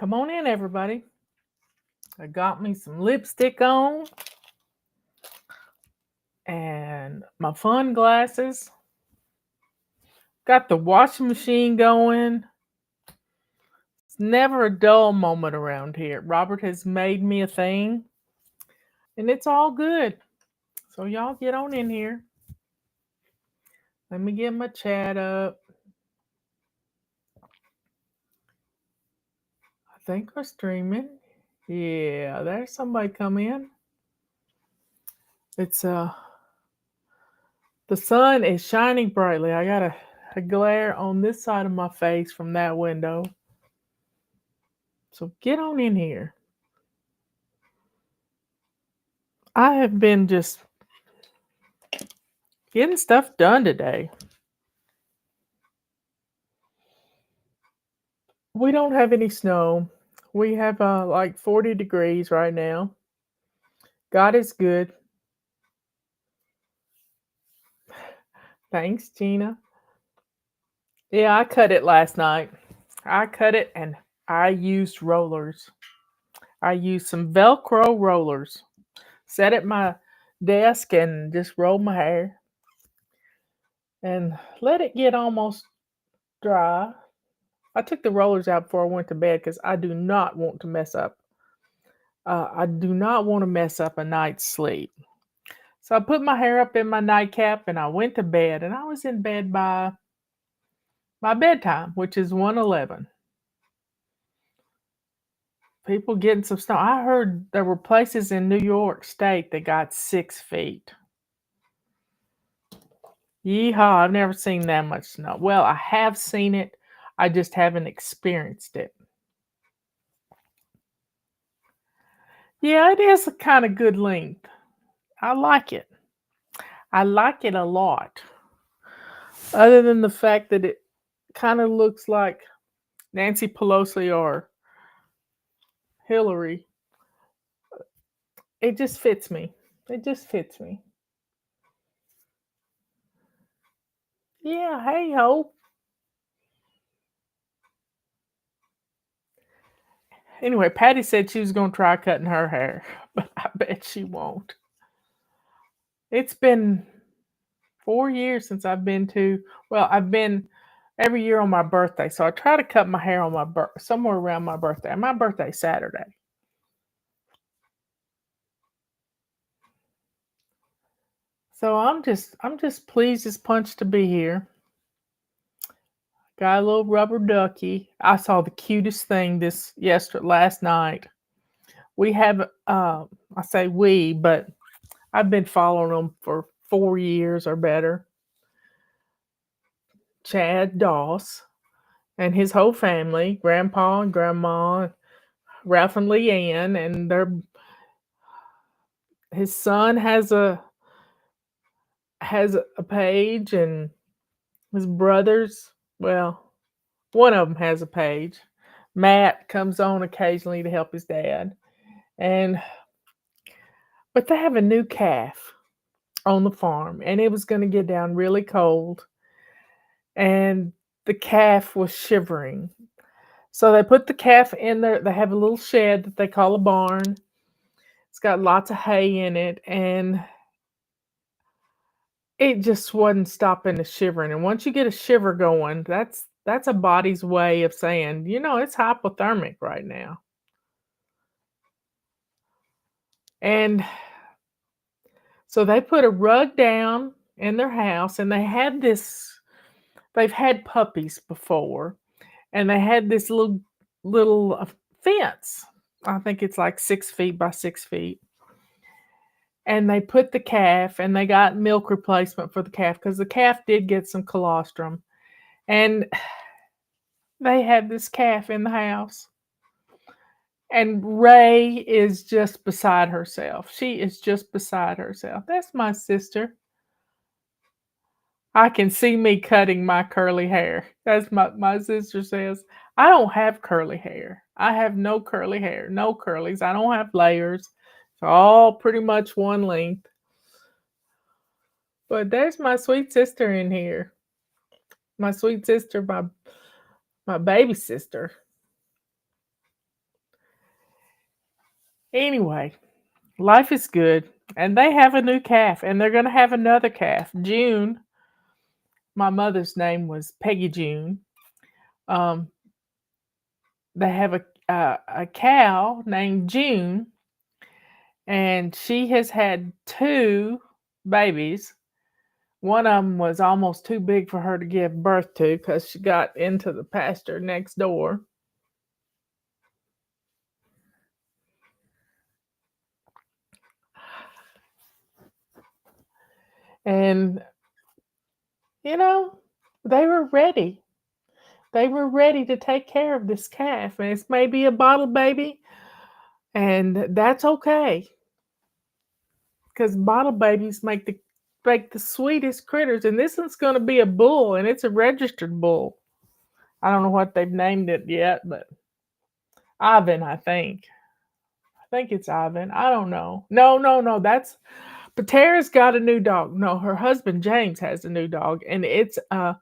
Come on in, everybody. I got me some lipstick on and my fun glasses. Got the washing machine going. It's never a dull moment around here. Robert has made me a thing, and it's all good. So, y'all get on in here. Let me get my chat up. I think we're streaming. Yeah, there's somebody come in. It's the sun is shining brightly. I got a glare on this side of my face from that window. So get on in here. I have been just getting stuff done today. We don't have any snow. We have like 40 degrees right now. God is good. Thanks, Gina. Yeah, I cut it last night. I cut it and I used rollers. I used some Velcro rollers. Sat at my desk and just rolled my hair and let it get almost dry. I took the rollers out before I went to bed because I do not want to mess up. I do not want to mess up a night's sleep. So I put my hair up in my nightcap and I went to bed. And I was in bed by my bedtime, which is 1:11. People getting some snow. I heard there were places in New York State that got 6 feet. Yeehaw! I've never seen that much snow. Well, I have seen it. I just haven't experienced it. Yeah, it is a kind of good length. I like it. I like it a lot. Other than the fact that it kind of looks like Nancy Pelosi or Hillary, it just fits me. It just fits me. Yeah, hey ho. Anyway, Patty said she was going to try cutting her hair, but I bet she won't. It's been 4 years since I've been every year on my birthday. So I try to cut my hair on somewhere around my birthday. My birthday's Saturday. So I'm just pleased as punch to be here. Got a little rubber ducky. I saw the cutest thing last night. We have I say we, but I've been following them for 4 years or better. Chad Doss and his whole family, Grandpa and Grandma, Ralph and Leanne, and his son has a page, and his brothers, well, one of them has a page. Matt comes on occasionally to help his dad. But they have a new calf on the farm, and it was going to get down really cold, and the calf was shivering. So they put the calf in there. They have a little shed that they call a barn. It's got lots of hay in it, and it just wasn't stopping the shivering. And once you get a shiver going, that's a body's way of saying, it's hypothermic right now. And so they put a rug down in their house, and they've had puppies before, and they had this little fence. I think it's like 6 feet by 6 feet. And they put the calf, and they got milk replacement for the calf because the calf did get some colostrum. And they had this calf in the house. And Ray is just beside herself. She is just beside herself. That's my sister. I can see me cutting my curly hair. That's my sister says. I don't have curly hair. I have no curly hair, no curlies. I don't have layers. It's all pretty much one length. But there's my sweet sister in here. My sweet sister, my baby sister. Anyway, life is good. And they have a new calf, and they're going to have another calf. June, my mother's name was Peggy June. Um, they have a cow named June, and she has had two babies. One of them was almost too big for her to give birth to because she got into the pasture next door. And, you know, they were ready. They were ready to take care of this calf. And it's maybe a bottle baby, and that's okay because bottle babies make the sweetest critters. And this one's going to be a bull, and it's a registered bull. I don't know what they've named it yet, but Ivan, I think. I think it's Ivan. I don't know. No, no, no. That's Patera's got a new dog. No, her husband James has a new dog, and it's a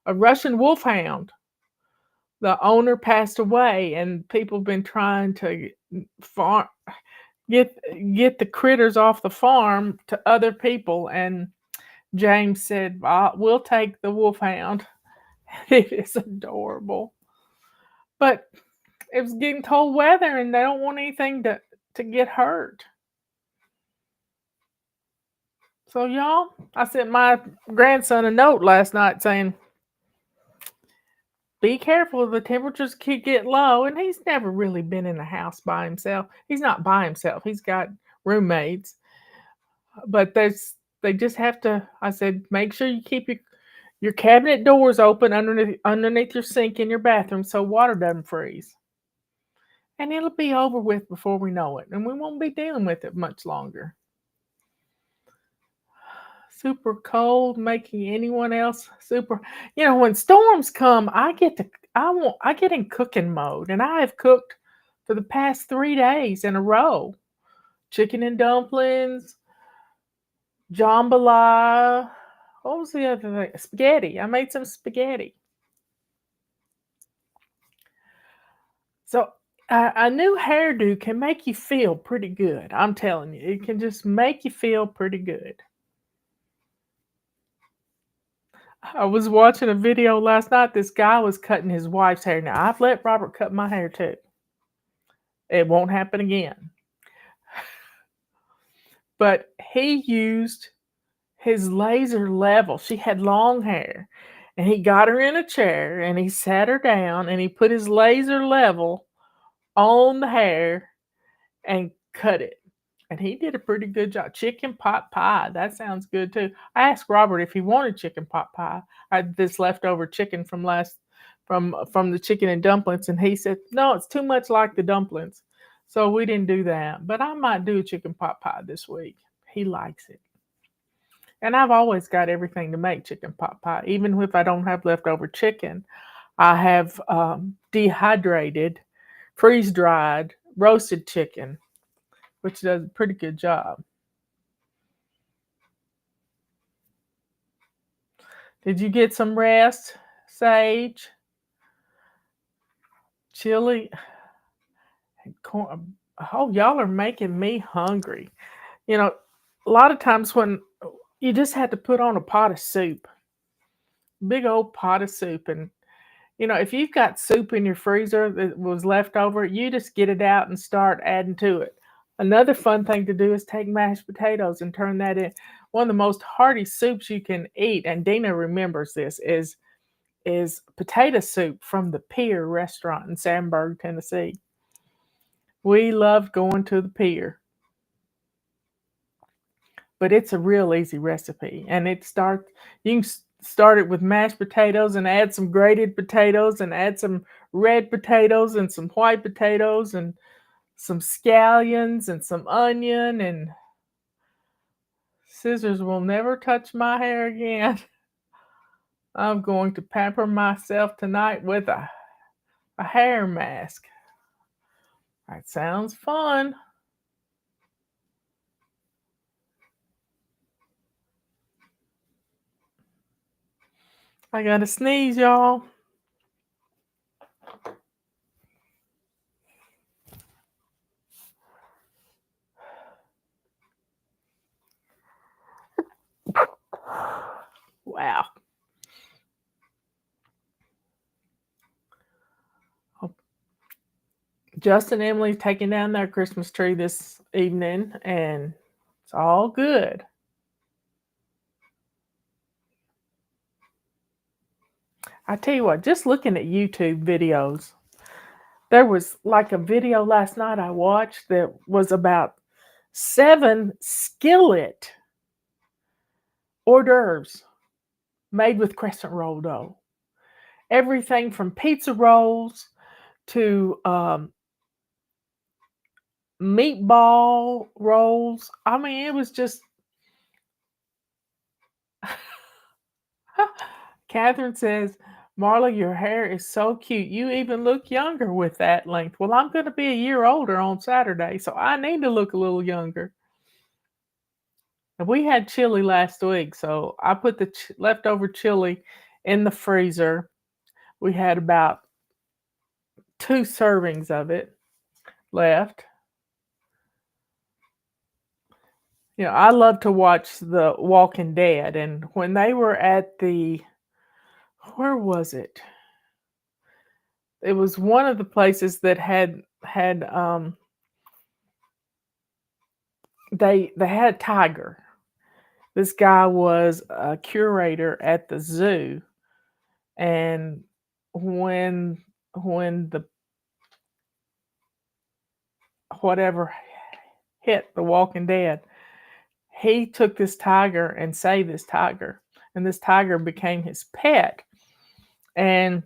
Russian wolfhound. The owner passed away, and people have been trying to farm get get the critters off the farm to other people. And James said, "We'll take the wolfhound." It is adorable, but it was getting cold weather, and they don't want anything to get hurt. So y'all, I sent my grandson a note last night saying, "Be careful, the temperatures could get low." And he's never really been in the house by himself. He's not by himself. He's got roommates, but they just have to. I said, make sure you keep your cabinet doors open underneath your sink in your bathroom so water doesn't freeze. And it'll be over with before we know it, and we won't be dealing with it much longer. Super cold, making anyone else super. When storms come, I get in cooking mode, and I have cooked for the past 3 days in a row. Chicken and dumplings, jambalaya. What was the other thing? Spaghetti. I made some spaghetti. So a new hairdo can make you feel pretty good. I'm telling you, it can just make you feel pretty good. I was watching a video last night. This guy was cutting his wife's hair. Now, I've let Robert cut my hair too. It won't happen again. But he used his laser level. She had long hair. And he got her in a chair and he sat her down and he put his laser level on the hair and cut it. And he did a pretty good job. Chicken pot pie. That sounds good too. I asked Robert if he wanted chicken pot pie. I had this leftover chicken from the chicken and dumplings, and he said, "No, it's too much like the dumplings." So we didn't do that. But I might do chicken pot pie this week. He likes it. And I've always got everything to make chicken pot pie. Even if I don't have leftover chicken, I have dehydrated, freeze dried, roasted chicken, which does a pretty good job. Did you get some rest, Sage? Chili and corn. Oh, y'all are making me hungry. You know, a lot of times when you just had to put on a pot of soup, big old pot of soup, and if you've got soup in your freezer that was left over, you just get it out and start adding to it. Another fun thing to do is take mashed potatoes and turn that in. One of the most hearty soups you can eat, and Dina remembers this, is potato soup from the Pier restaurant in Sandburg, Tennessee. We loved going to the Pier, but it's a real easy recipe, and you can start it with mashed potatoes and add some grated potatoes and add some red potatoes and some white potatoes and some scallions and some onion, and scissors will never touch my hair again. I'm going to pamper myself tonight with a hair mask. That sounds fun. I gotta sneeze, y'all. Justin and Emily taking down their Christmas tree this evening, and it's all good. I tell you what, just looking at YouTube videos, there was like a video last night I watched that was about 7 skillet hors d'oeuvres made with crescent roll dough. Everything from pizza rolls to meatball rolls. I mean, it was just. Catherine says, Marla, your hair is so cute. You even look younger with that length. Well, I'm going to be a year older on Saturday, so I need to look a little younger. And we had chili last week, so I put the leftover chili in the freezer. We had about 2 servings of it left. You know, I love to watch The Walking Dead, and when they were at the, where was it? It was one of the places that had they had a tiger. This guy was a curator at the zoo, and when the whatever hit The Walking Dead, he took this tiger and saved this tiger, and this tiger became his pet. And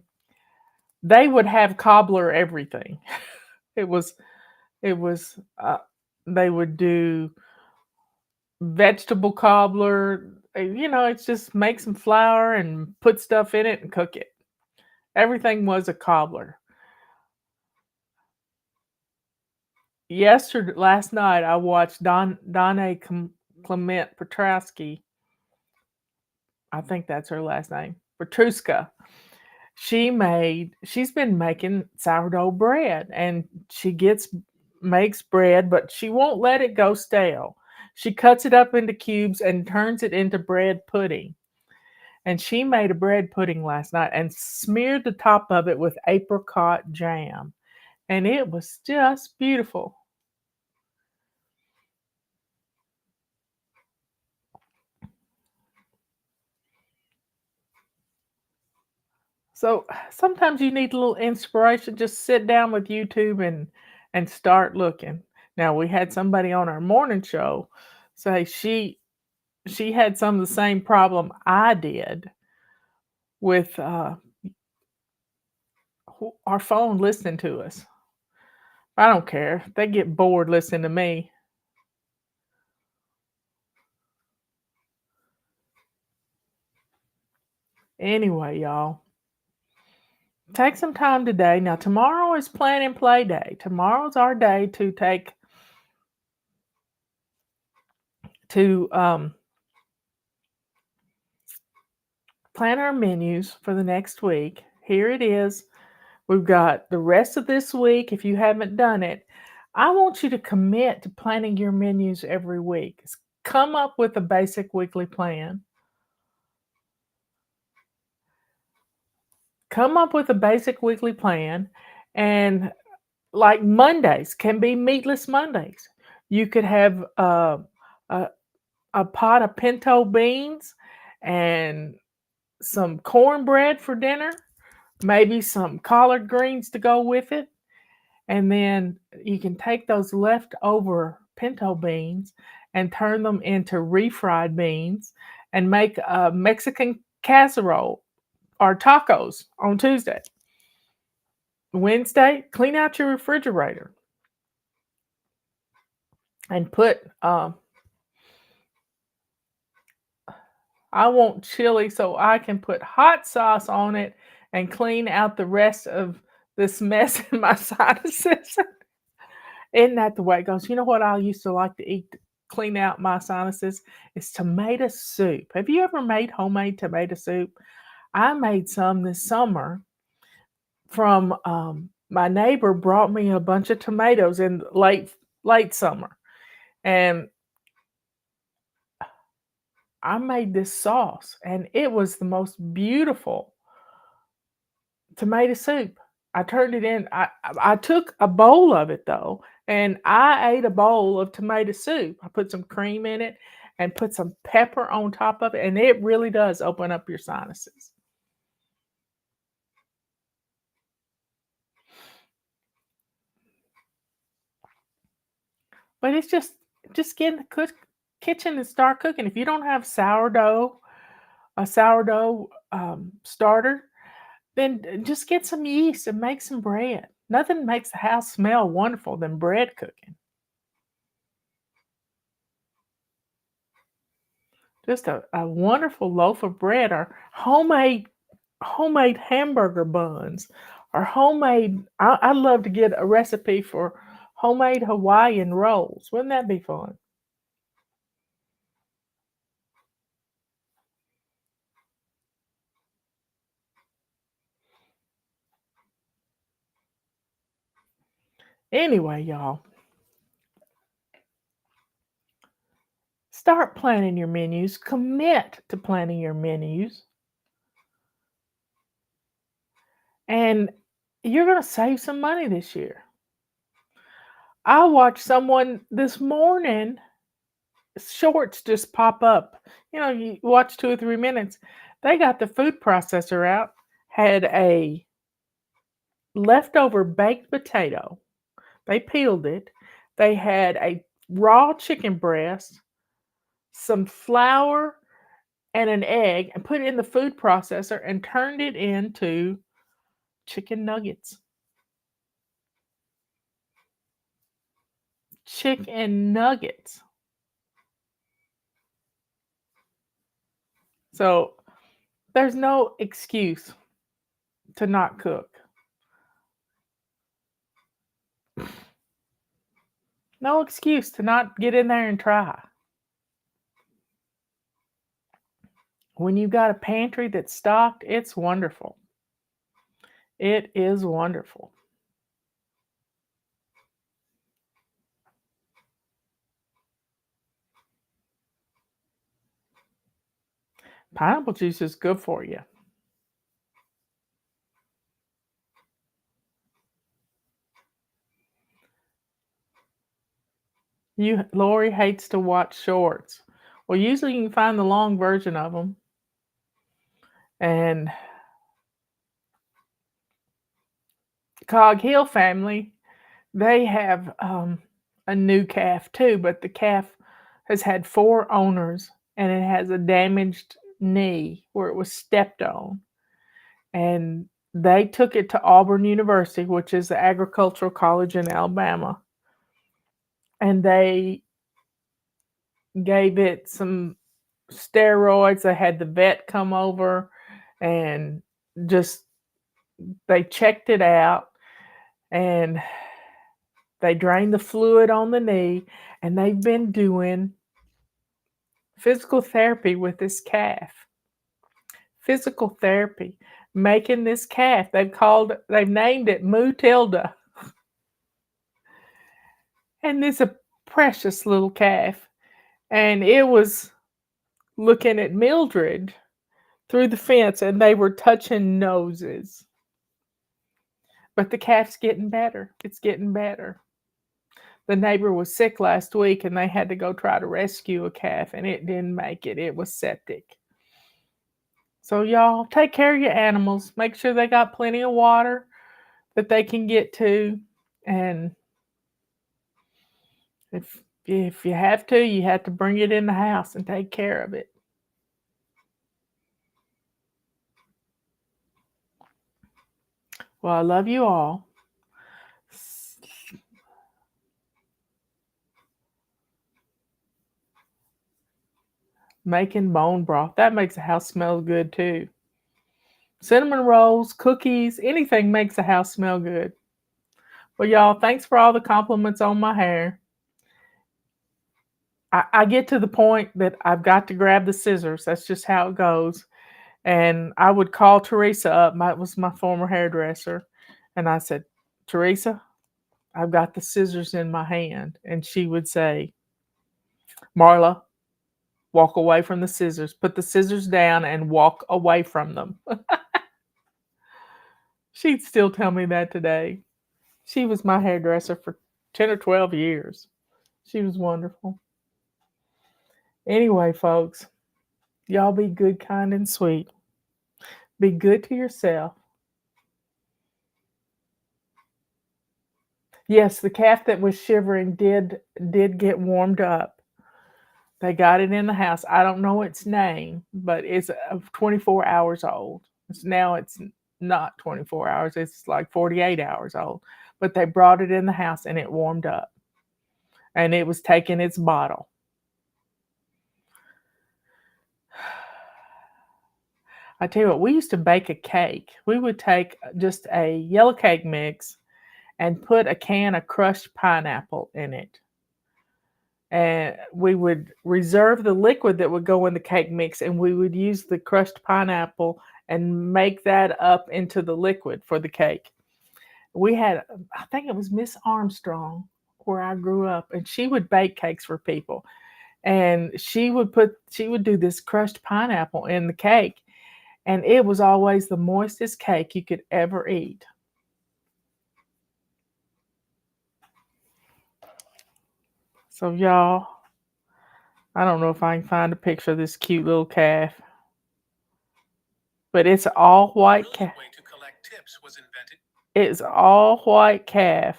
they would have cobbler everything. It was it was they would do vegetable cobbler. You know, it's just make some flour and put stuff in it and cook it. Everything was a cobbler. Last night, I watched Donna Clement Petrowski. I think that's her last name. Petruska. She's been making sourdough bread, and makes bread, but she won't let it go stale. She cuts it up into cubes and turns it into bread pudding. And she made a bread pudding last night and smeared the top of it with apricot jam. And it was just beautiful. So sometimes you need a little inspiration. Just sit down with YouTube and start looking. Now we had somebody on our morning show say she had some of the same problem I did with our phone listening to us. I don't care. They get bored listening to me. Anyway, y'all, take some time today. Now, tomorrow is plan and play day. Tomorrow's our day to to plan our menus for the next week. Here it is. We've got the rest of this week. If you haven't done it, I want you to commit to planning your menus every week. Come up with a basic weekly plan. Come up with a basic weekly plan, and like Mondays can be meatless Mondays. You could have a, a pot of pinto beans and some cornbread for dinner, maybe some collard greens to go with it. And then you can take those leftover pinto beans and turn them into refried beans and make a Mexican casserole or tacos on Tuesday. Wednesday, clean out your refrigerator and put I want chili so I can put hot sauce on it and clean out the rest of this mess in my sinuses. Isn't that the way it goes? You know what I used to like to eat to clean out my sinuses? Is tomato soup. Have you ever made homemade tomato soup? I made some this summer from my neighbor brought me a bunch of tomatoes in late summer, and I made this sauce, and it was the most beautiful tomato soup. I turned it in. I took a bowl of it though, and I ate a bowl of tomato soup. I put some cream in it and put some pepper on top of it, and it really does open up your sinuses. But it's just get in the kitchen and start cooking. If you don't have a sourdough starter, then just get some yeast and make some bread. Nothing makes the house smell wonderful than bread cooking. Just a wonderful loaf of bread or homemade hamburger buns or homemade I'd love to get a recipe for homemade Hawaiian rolls. Wouldn't that be fun? Anyway, y'all, start planning your menus, commit to planning your menus, and you're going to save some money this year. I watched someone this morning, shorts just pop up. You know, you watch 2 or 3 minutes. They got the food processor out, had a leftover baked potato. They peeled it. They had a raw chicken breast, some flour, and an egg, and put it in the food processor and turned it into chicken nuggets. Chicken nuggets. So there's no excuse to not cook. No excuse to not get in there and try. When you've got a pantry that's stocked, it's wonderful. It is wonderful. Pineapple juice is good for you. Lori hates to watch shorts. Well, usually you can find the long version of them. And Cog Hill family, they have a new calf too, but the calf has had 4 owners and it has a damaged knee where it was stepped on. And they took it to Auburn University, which is the agricultural college in Alabama, and they gave it some steroids. They had the vet come over and just they checked it out and they drained the fluid on the knee, and they've been doing physical therapy with this calf. Physical therapy, making this calf. They've named it Mutilda. And it's a precious little calf. And it was looking at Mildred through the fence and they were touching noses. But the calf's getting better. It's getting better. The neighbor was sick last week and they had to go try to rescue a calf and it didn't make it. It was septic. So, y'all, take care of your animals. Make sure they got plenty of water that they can get to. And if you have to, you have to bring it in the house and take care of it. Well, I love you all. Making bone broth. That makes the house smell good too. Cinnamon rolls, cookies, anything makes the house smell good. Well, y'all, thanks for all the compliments on my hair. I get to the point that I've got to grab the scissors. That's just how it goes. And I would call Teresa up. Was my former hairdresser. And I said, Teresa, I've got the scissors in my hand. And she would say, Marla, walk away from the scissors. Put the scissors down and walk away from them. She'd still tell me that today. She was my hairdresser for 10 or 12 years. She was wonderful. Anyway, folks, y'all be good, kind, and sweet. Be good to yourself. Yes, the calf that was shivering did get warmed up. They got it in the house. I don't know its name, but it's 24 hours old. It's not 24 hours. It's like 48 hours old. But they brought it in the house and it warmed up. And it was taking its bottle. I tell you what, we used to bake a cake. We would take just a yellow cake mix and put a can of crushed pineapple in it. And we would reserve the liquid that would go in the cake mix, and we would use the crushed pineapple and make that up into the liquid for the cake. We had, I think it was Miss Armstrong where I grew up, and she would bake cakes for people. And she would do this crushed pineapple in the cake, and it was always the moistest cake you could ever eat. So y'all, I don't know if I can find a picture of this cute little calf, but it's all white calf. It's all white calf.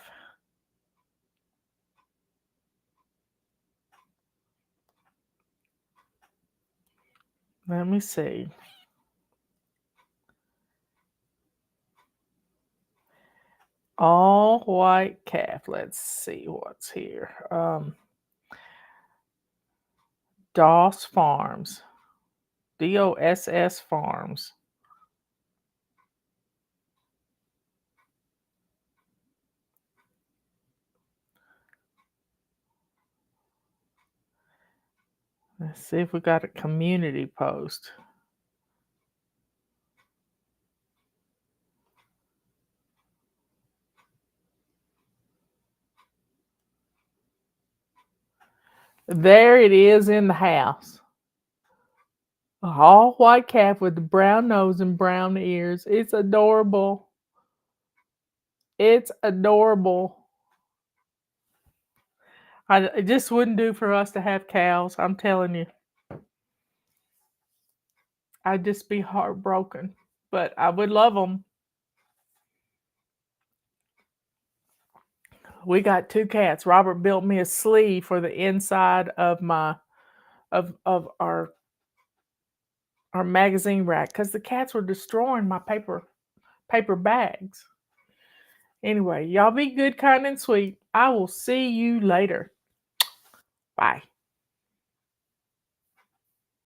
Let me see. All white calf. Let's see what's here. Doss Farms. DOSS Farms. Let's see if we got a community post. There it is in the house. A all white calf with the brown nose and brown ears. It's adorable. It's adorable. It just wouldn't do for us to have cows. I'm telling you. I'd just be heartbroken. But I would love them. We got 2 cats. Robert built me a sleeve for the inside of my of our magazine rack because the cats were destroying my paper bags. Anyway, y'all be good, kind, and sweet. I will see you later. Bye.